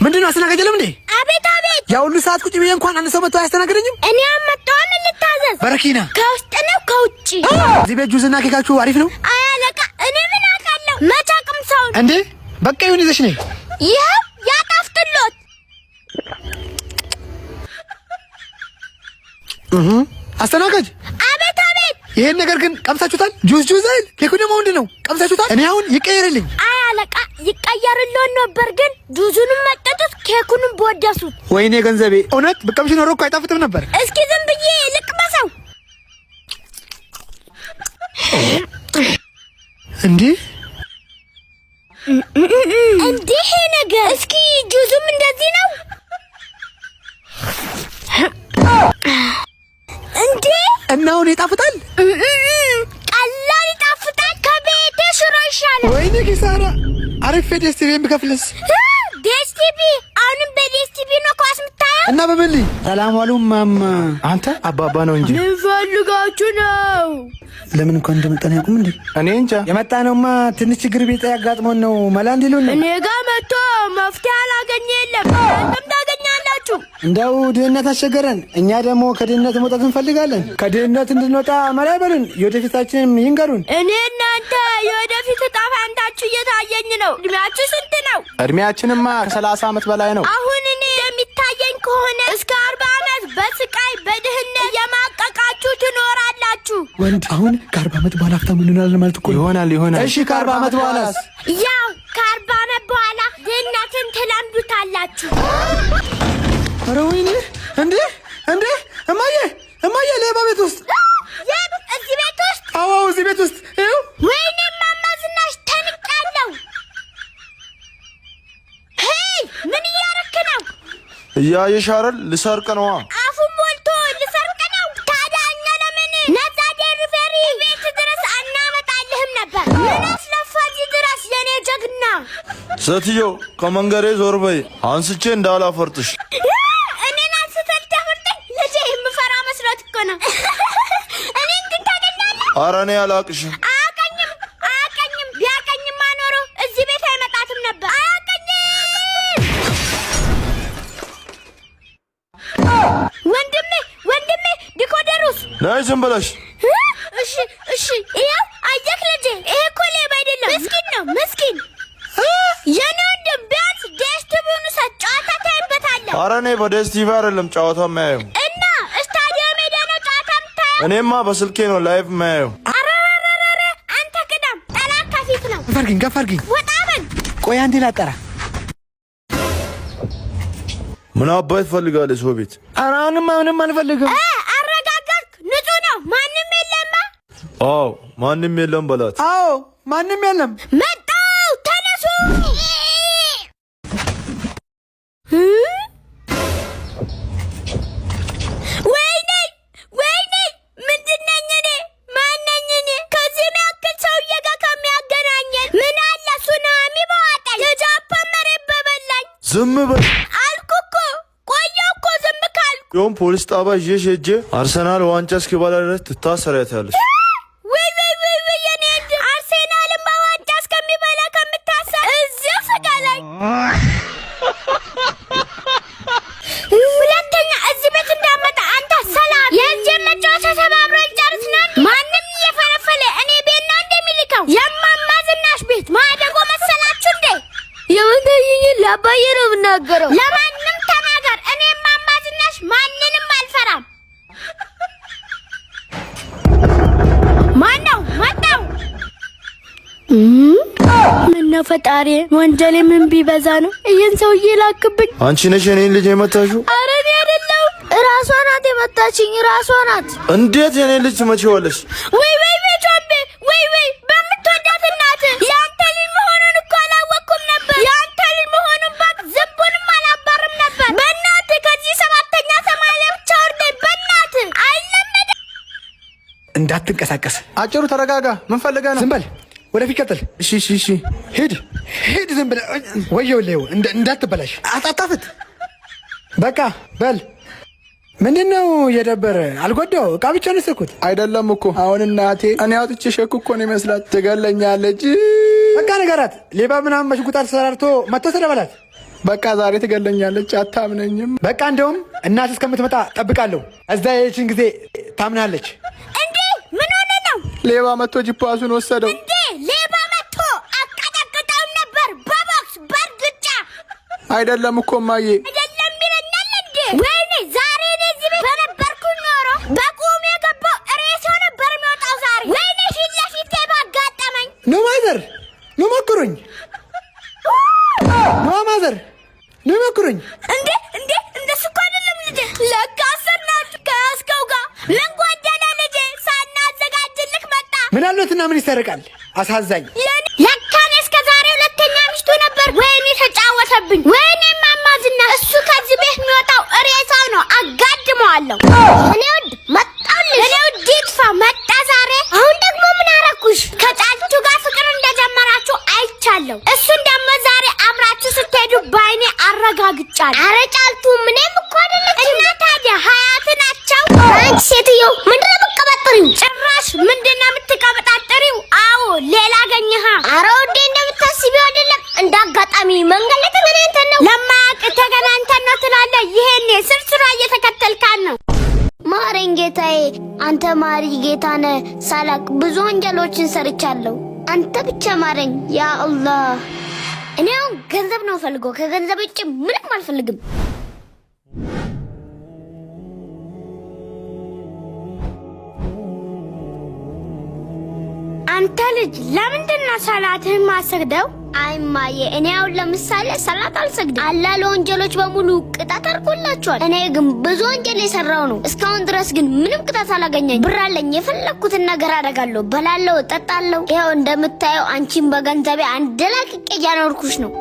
ምንድነው አስተናጋጀለም እንዴ? አቤት አቤት። ያው ሁሉ ሰዓት ቁጭ ብዬ እንኳን አንድ ሰው መጥቶ አያስተናግደኝም? እኔ አመጣው ምን ልታዘዝ? በረኪና ከውስጥ ነው ከውጭ? እዚህ ቤት ጁስና ኬካችሁ አሪፍ ነው? አይ አለቃ፣ እኔ ምን አውቃለሁ? መቻቅም ሰው እንዴ? በቃ ይሁን ይዘሽ ነኝ። ይሄው ያጣፍጥሎት። አስተናጋጅ። አቤት አቤት። ይሄን ነገር ግን ቀምሳችሁታል? ጁስ አይደል? ኬኩ ደግሞ ምንድነው? ቀምሳችሁታል? እኔ አሁን ይቀየርልኝ። አይ አለቃ፣ ይቀየርልዎን ነበር ግን ጁሱንም መጠጡት ኬኩንም ቦደሱት። ወይኔ ገንዘቤ! እውነት በቀምሽ ኖሮ እኮ አይጣፍጥም ነበር። እስኪ ዝም ብዬ ልቅመሰው። እንዴ እንዴ ይሄ ነገር! እስኪ ጁሱም እንደዚህ ነው እንዴ? እና አሁን ይጣፍጣል? ቀላል ይጣፍጣል። ከቤቴ ሽሮ ይሻላል። ወይኔ ኪሳራ! አሪፍ ዴስቲቪ ብከፍልስ? ዴስቲቪ አሁንም በዴስቲቪ ነው ኳስ የምታየው? እና በበሊ ሰላም ዋሉ ማማ። አንተ አባባ ነው እንጂ ምን ፈልጋችሁ ነው? ለምን እንኳን እንደመጣን ያውቁም እንዴ? እኔ እንጃ። የመጣነውማ ትንሽ ችግር ቤት ያጋጥሞን ነው። መላ እንዲሉን እኔ ጋር መጥቶ መፍትሄ አላገኘ የለም። እናንተም ታገኛላችሁ። እንደው ድህነት አስቸገረን። እኛ ደግሞ ከድህነት መውጣት እንፈልጋለን። ከድህነት እንድንወጣ መላ ይበሉን፣ የወደፊታችንም ይንገሩን። እኔ እናንተ የወደፊት ዕጣ ፈንታችሁ እየታየኝ ነው። እድሜያችሁ ስንት ነው? እድሜያችንማ ከ30 ዓመት በላይ ነው። አሁን እኔ የሚታየኝ ከሆነ እስከ 40 ዓመት በስቃይ በድህነት የማቀቃችሁ ትኖራላችሁ። ወንድ አሁን ከ40 ዓመት በኋላ ሀብታም እንሆናለን ማለት እኮ ይሆናል። እሺ ከ40 ዓመት በኋላስ? ያው ከ40 ዓመት በኋላ ድህነትን ትለምዱታላችሁ። ኧረ ወይኔ! እንዴ እማዬ ሌባ ቤት ውስጥ! እዚህ ቤት ውስጥ? አዎ እዚህ ቤት ውስጥ። ይኸው። ወይኔ እማማ ዝናሽ ተንቄያለሁ። ሄይ ምን እያረክ ነው? እያየሽ አይደል? ልሰርቅ ነዋ። አፉን ሞልቶ ልሰርቅ ነው። ታዲያ እኛ ለምን ነፃ ዴሊቨሪ ቤት ድረስ አናመጣልህም ነበር? ምን አስለፋ እዚህ ድረስ የኔ ጀግና? ሴትዮ ከመንገሬ ዞር በይ፣ አንስቼ እንዳላፈርጥሽ። እኔን አንስተህ ልታፈርጠኝ? ልጄ የምፈራ መስሎት እኮ ነው። እኔን ግን ታገኛለህ? ኧረ እኔ አላቅሽም። አያቀኝም። ቢያቀኝማ ኖሮ እዚህ ቤት አይመጣትም ነበር። አያቀኝም። ወንድሜ ዲኮደሩስ ነይ ዝም ብለሽ። እሺ ይኸው አየክ ልጄ፣ ይሄ እኮ ሌባ አይደለም፣ ምስኪን ነው ምስኪን። የኔ ወንድም ቢያንስ ዴስቲቪውን ውሰድ፣ ጨዋታ ታይበታለህ። ኧረ እኔ በዴስቲቪ አይደለም ጨዋታ የማየው። እና ስታዲየም ሄደህ ነው ጨዋታ የምታየው? እኔማ በስልኬ ነው ላይቭ የማየው። አረረረረ አንተ ቅደም፣ ጠላት ከፊት ነው። ገፍ አድርጊኝ። ወጣ በል። ቆይ አንዴ ላጠራ። ምን አባይ ትፈልጋለህ ሰው ቤት? ኧረ አሁንማ ምንም አልፈልግም። አረጋጋክ? ንጹህ ነው፣ ማንም የለማ? አዎ ማንም የለም በላት። አዎ ማንም የለም። መጣው፣ ተነሱ። ወይኔ ምንድን ነኝ እኔ? ማን ነኝ እኔ? ከዚህ የሚያክል ሰውዬ ጋር ከሚያገናኘን ምን አለ ሱናሚ በዋጠኝ፣ የጃፓን መሬት በበላኝ። ዝም በል አልኩህ እኮ፣ ቆየሁ እኮ ዝም ካልኩ። ይኸውም ፖሊስ ጣቢያ ይዤሽ ሄጄ አርሰናል ዋንጫ እስኪበላ ድረስ ትታሰሪያታለሽ። ወይ የኔ ወንድም፣ አርሴናልን በዋንጫ እስከሚበላ ከምታሰር እዚሁ ስጋ ላይ። ሁለተኛ እዚህ ቤት እንዳመጣ አንተ ሰላም። የእጅን መጫወቻ ሰባብረን ጨርስ ነው። ማንም እየፈለፈለ እኔ ቤት ነው እንደሚልከው። የማማ ዝናሽ ቤት ማደጎ መሰላችሁ እንዴ? የምንተይኝን ለአባዬ ነው የምናገረው። ለማንም ተናገር። እኔ ማማ ዝናሽ ማንንም አልፈራም። ማነው መጣው? ምነው ፈጣሪ፣ ወንጀሌ ምን ቢበዛ ነው ይህን ሰውዬ ላክብኝ? አንቺ ነሽ የኔን ልጅ የመታሽው? ኧረ እኔ አይደለሁም። ራሷ ናት የመታችኝ፣ ራሷ ናት። እንዴት የኔን ልጅ ትመቺዋለሽ? ወይ ጆምቤ፣ ወይ በምትወዳት እናት። የአንተ ልጅ መሆኑን እኮ አላወቅኩም ነበር። የአንተ ልጅ መሆኑን ባቅ ዝንቡንም አላባርም ነበር። በእናትህ ከዚህ 7ኛ ሰማይ ላይ ብቻ ወርደኝ። በእናትህ አይለመደ። እንዳትንቀሳቀስ። አጭሩ ተረጋጋ። ምን ፈልገህ ነው? ዝም በል፣ ወደፊት ቀጥል። እሺ ሂድ። ዝም ብለህ ወየው፣ እንዳትበላሽ። አጣጣፍት። በቃ በል። ምንድነው የደበረ? አልጎዳው፣ ዕቃ ብቻ ነው የሰኩት። አይደለም እኮ አሁን እናቴ እኔ አውጥቼ ሸኩ እኮ ነው ይመስላት። ትገለኛለች። በቃ ንገራት። ሌባ ምናምን በሽጉጥ ተሰራርቶ መጥቶ ተደበላት። በቃ ዛሬ ትገለኛለች። አታምነኝም። በቃ እንደውም እናት እስከምትመጣ ጠብቃለሁ። እዛ የችን ጊዜ ታምናለች። እንዴ ምን ሆነ ነው? ሌባ መጥቶ ጂፓሱን ወሰደው። እንዴ ሌባ መጥቶ አቀጠቅጠውም ነበር በቦክስ በርግጫ። አይደለም እኮ እማዬ አይደለም ይለኛል እንዴ? ወይኔ ዛሬ እዚህ ቤት በነበርኩኝ ኖሮ በቁም የገባው ሬሳ ነበር የሚወጣው ዛሬ። ወይኔ ፊት ለፊት ባጋጠመኝ። ኖ ማዘር ኖ ሞክሩኝ። ኖ ማዘር ኖ ሞክሩኝ። እንዴ እንደሱ እኮ አይደለም ልጄ። ለካ አሰርናችሁ ከያዝከው ጋር ምን ጎደለ ልጄ? ሳናዘጋጅልክ መጣ። ምን አለትና ምን ይሰረቃል? አሳዛኝ። ለካ እኔ እስከ ዛሬ ሁለተኛ ሚስቱ ነበር። ወይኔ ተጫወተብኝ። ወይኔ ማማዝና እሱ ከዚህ ቤት የሚወጣው ሬሳው ነው። አጋድመዋለሁ። እኔ ውድ መጣሁልሽ። እኔ ውድ ይጥፋ መጣ ዛሬ። አሁን ደግሞ ምን አረኩሽ? ከጫልቱ ጋር ፍቅር እንደጀመራችሁ አይቻለሁ። እሱን ደግሞ ዛሬ አብራችሁ ስትሄዱ ባይኔ አረጋግጫለሁ። አረ ጫልቱ ምንም እኮ አይደለች። እና ታዲያ ሀያት ናቸው። አንቺ ሴትዮ ምንድን ነው የምትቀባጥሪው? ጭራሽ ምንድን ነው የምትቀባጥሪው? አዎ ሌላ አገኘሃ። አረ ወዴ እንደምታስቢው አይደለም። እንዳጋጣሚ መንገድ ላይ ተገናኝተን ነው። ለማያውቅ ተገናኝተን ነው ትላለህ። ይሄኔ ስርስራ እየተከተልካን ነው። ማረኝ ጌታዬ፣ አንተ ማሪ ጌታ ነህ። ሳላቅ ብዙ ወንጀሎችን ሰርቻለሁ። አንተ ብቻ ማረኝ ያ አላህ። እኔ አሁን ገንዘብ ነው ፈልገው፣ ከገንዘብ ውጭ ምንም አልፈልግም። አንተ ልጅ ለምንድን ነው ሰላትህን ማሰግደው? አይ ማዬ፣ እኔ አሁን ለምሳሌ ሰላት አልሰግድም። አላህ ለወንጀሎች በሙሉ ቅጣት አድርጎላቸዋል። እኔ ግን ብዙ ወንጀል የሰራው ነው። እስካሁን ድረስ ግን ምንም ቅጣት አላገኘኝ። ብር አለኝ፣ የፈለኩትን ነገር አደርጋለሁ፣ በላለሁ፣ እጠጣለሁ። ይኸው እንደምታየው አንቺን በገንዘቤ አንደላቅቄ እያኖርኩሽ ነው።